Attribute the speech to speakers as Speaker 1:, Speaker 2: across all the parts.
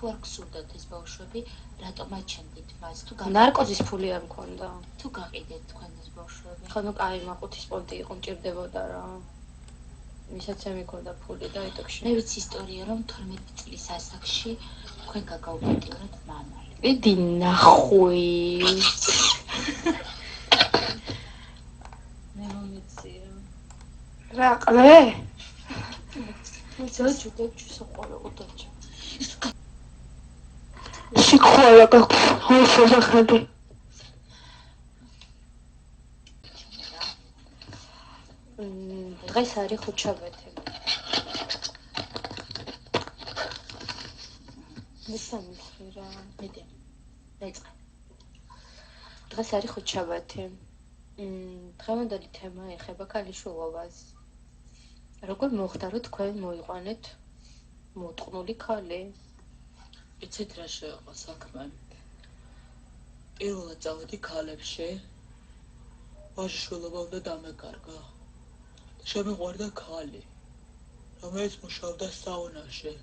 Speaker 1: თუ არ გსურდათ ეს ბავშვები, რატომ აჩენდით მას? თუ
Speaker 2: ნარკოზის ფული არ მქონდა.
Speaker 1: თუ გაყიდეთ თქვენ ეს ბავშვები.
Speaker 2: ხო, კაი, მაყუთის პონტი იყო, მჭირდებოდა რა. მისაც ემიქონდა ფული და იტოქში.
Speaker 1: მე ვიცი ისტორია, რომ 12 წლის ასაკში თქვენ გაგაუპატიურეთ მამალი.
Speaker 2: იდი ნახვი.
Speaker 1: მე მომეცია.
Speaker 2: რა ყლე?
Speaker 1: ძაჭუ საყვალო უდაჭა.
Speaker 2: სიყვარული გაქვს, ხოშოხადი. დღეს არის ხუთშაბათი. მესამე რა.
Speaker 1: მეტი. დაიწყე.
Speaker 2: დღეს არის ხუთშაბათი. დღევანდელი თემა ეხება ქალიშვილობას. როგორ მოხდა რომ თქვენ მოიყვანეთ მოტყნული ქალი?
Speaker 1: იცით რა შეეყო საქმე? პირველად წავედი ქალებში. ვაჟიშვილობა უნდა დამეკარგა. შემიყვარდა ქალი, რომელიც მუშაობდა საუნაში.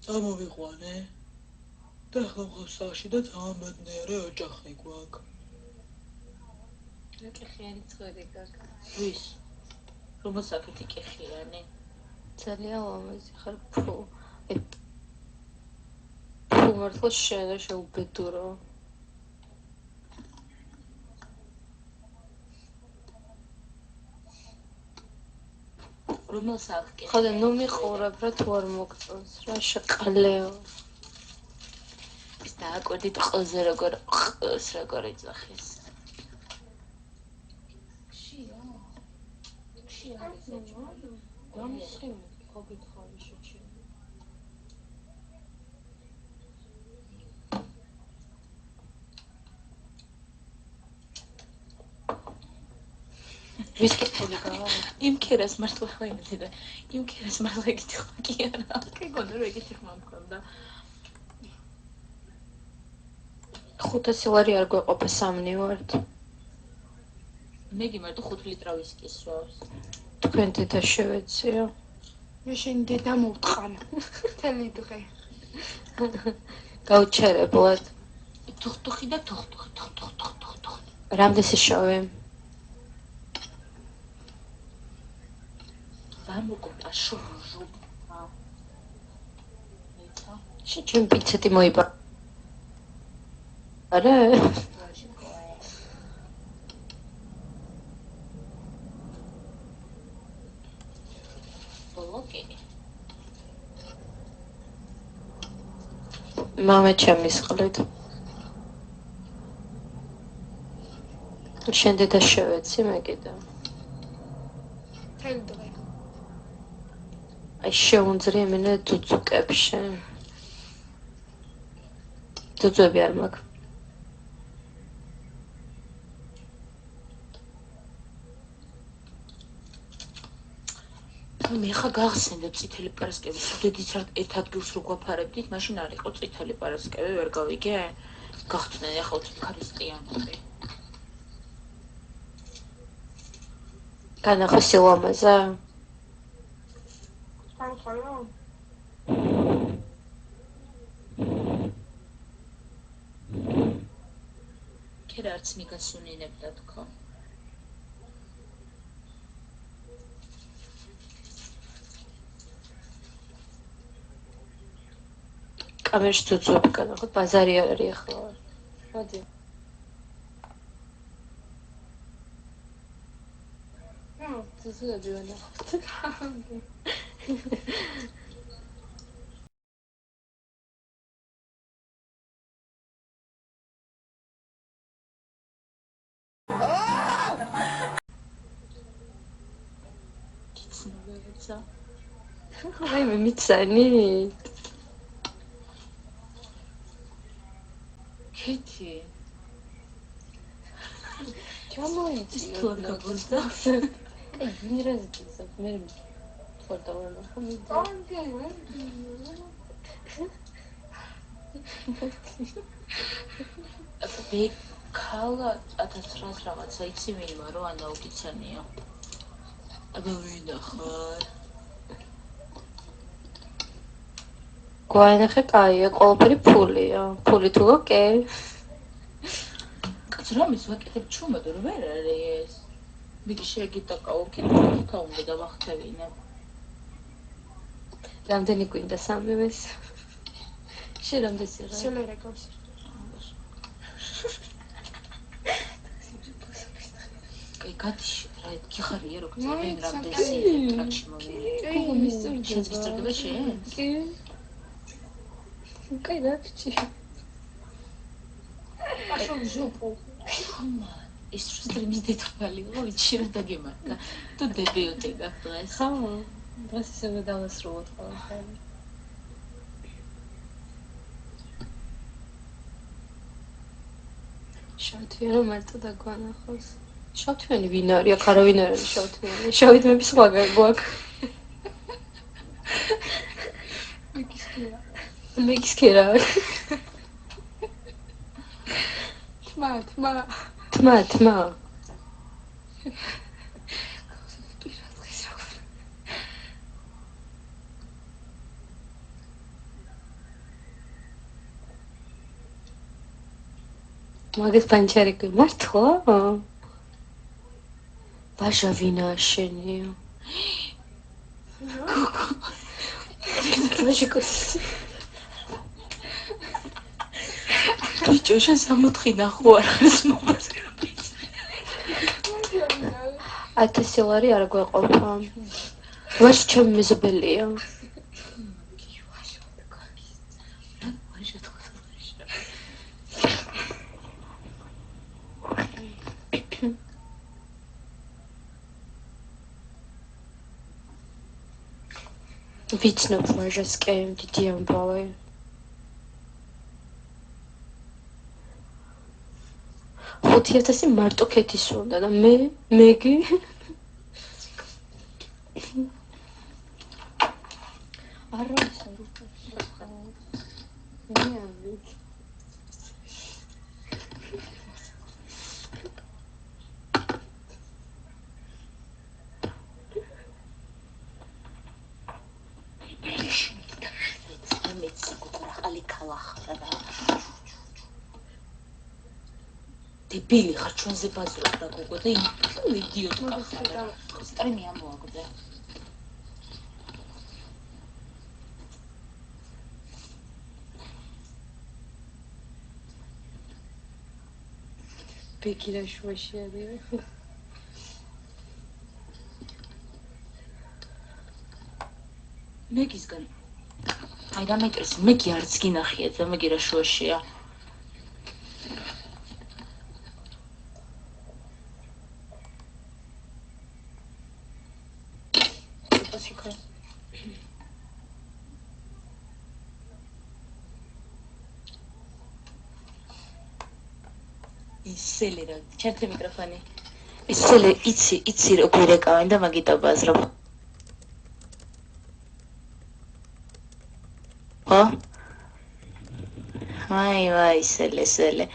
Speaker 1: წამოვიყვანე და ახლა მყავს სახლში და ძალიან ბედნიერი ოჯახი გვაქვს.
Speaker 2: კიხიანი წვერი გაქვს.
Speaker 1: ვის? რომელსაკეთი კიხიანი?
Speaker 2: ძალიან ლამაზი ხარ ფუ. ფუ მართლა შეუბედურო.
Speaker 1: რომელსაკეთი?
Speaker 2: ხოდა ნუ მიყურებ რა თუ არ მოგწონს რა შეყალეო.
Speaker 1: ის დააკვირდით ყლზე როგორ იძახის.
Speaker 2: გამისხიმე გოგითხარი შეჩი. ვის კითხული გავა?
Speaker 1: იმ ქერას მართლა ხაინდი და იმ ქერას მართლა ეკითხა კი არა. კეგონა რომ ეგეთი ხმა მქონდა.
Speaker 2: 500 ლარი არ გვეყოფა სამნი ვართ.
Speaker 1: მე გიმარტო 5 ლიტრა ვისკის სვავს.
Speaker 2: თქვენ დედა შევეციო.
Speaker 3: მე შენ დედა მოვტყან. თელი დღე.
Speaker 2: გაუჩერებლად.
Speaker 1: თუხთუხი და თუხთუხი.
Speaker 2: რამდენი შოვე?
Speaker 1: ვამოკოპა შურჟუ. ეცა.
Speaker 2: შენ პიცეთი მოიბა. არა? მამე ჩემის ყლით. შენ დედა შევეცი მე კიდე.
Speaker 3: თელი დღე.
Speaker 2: აი შეუნძრიემინე ძუძუკებში. ძუძუები არ მაქვს.
Speaker 1: მე ხა გახსენებ წითელი პარასკევის უდედის ერთ ადგილს რო გვაფარებდით, მაშინ არ იყო წითელი პარასკევი, ვერ გავიგე? გახსნენ ახლა ქრისტიანები.
Speaker 2: განახო სილამაზე?
Speaker 3: ხალხალა.
Speaker 1: ქერა არც მიგასუნინებდა თქო.
Speaker 2: კამერში ძუძუები განახოთ, ბაზარი არ არის ახლა. მოდი. ძუძუები ვანახოთ.
Speaker 1: კიცნობებცა.
Speaker 2: აი მე მიცანი.
Speaker 1: კეთი.
Speaker 2: ჩამოიწი.
Speaker 1: თუ არ გაბურდა.
Speaker 2: აი ვინრეზი მე ფოტო ვანახო მე.
Speaker 1: მე ქალა 1900 რაღაცა იცი ვინმა რო ანაუგიცანია. აბა ვინახარ.
Speaker 2: გვაინახე კაია, ყველაფერი ფულია. ფული თუ გაკე.
Speaker 1: კაც რომის ვაკეთებ ჩუმადო რომ ვერ არის ეს. მიგი შეგიტაკაო, კითხვა უნდა დავახტევინებ.
Speaker 2: რამდენი გვინდა სამივეს? შენ რამდენი სიღარ?
Speaker 3: სელერა გავს.
Speaker 1: კაი გათიშე რა გიხარია რო გწევენ რამდენი ტრაქში მოვიდე.
Speaker 2: გოგო მისწორდება.
Speaker 1: შენ მისწორდება შენ?
Speaker 2: კი. კაი დაგჭი.
Speaker 3: აშო ჟოპო.
Speaker 1: ის სტრიმის დეტალი იყო, ვიცი რა დაგემართა. თუ დებიუტი გაქვს დღეს.
Speaker 2: ხო. დღეს ისევე დავასრულოთ ყველაფერი. შავთვიანი მარტო დაგვანახოს. შავთვიანი ვინ არის? აქ არავინ არ არის შავთვიანი. შავით სხვა გვაქვს. მეკისკერა. თმა. მაგის პანჩარი გმართო? ბაშა ვინა შენია?
Speaker 1: ბიჭო, შენ 64 ნახო არ არის მომასე.
Speaker 2: 1000 ლარი არ გვეყოფა. ვაში ჩემი მეზობელია. ვიცნობ ვაჟას კი დიდი ამბავი. ხუთი 1000 მარტო ქეთის უნდა და მეგი არა ის არის
Speaker 1: დებილი ხარ ჩვენზე ბაზრობ და გოგო და იდიოტი ხარ. სტრიმი ამოაგდე.
Speaker 2: ბეკირა შუაში არის.
Speaker 1: მეგისგან აი რა მეტრეს მეგი არც გინახია და მეგი რა შუაშია. ისელი რა ჩერტე მიკროფონი. ისელი იცი როგორ ეკავენ და მაგიტო ბაზრობ. ხო? ვაი სელე.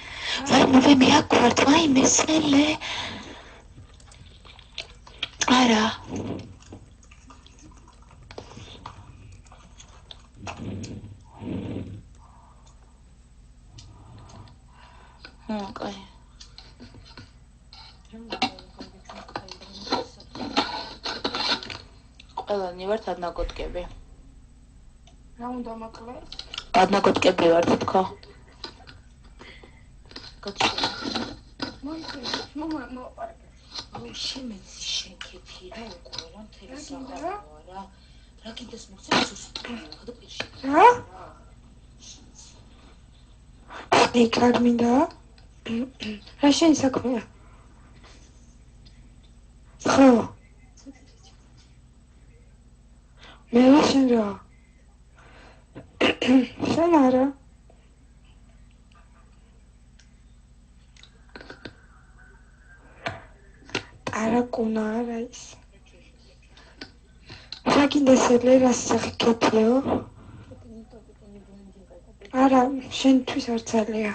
Speaker 1: ვაი მე აკვართ ვაი მესელე. არა. კაი. ყველანი ვართ ადნაკოტკები.
Speaker 3: რა უნდა მაკლეს?
Speaker 1: ადნაკოტკები ვართ თქო. გაჩი.
Speaker 3: მოპარკე.
Speaker 1: აუ შემეცი შენ ქეთი რა უკვე რა მთელი საყაროა რა. რა კიდეს მოგცემ და პირში.
Speaker 3: რა? ნიკარ მინდა? რა შენ საქმეა? ხო. მე შენ რა? შენ არა? არაკუნა არა ის. რა კიდე სელე რა სახიქეთიო? არა, შენთვის არ ძალია.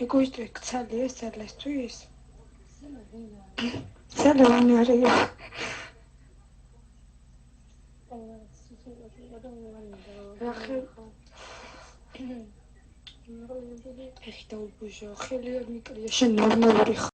Speaker 3: ეგოისტი ქცალია სელესთვის? სელე ვინ არის? ეხი დაუბუჟო, ხელი არ მიკრია, შენ ნორმალური ხარ.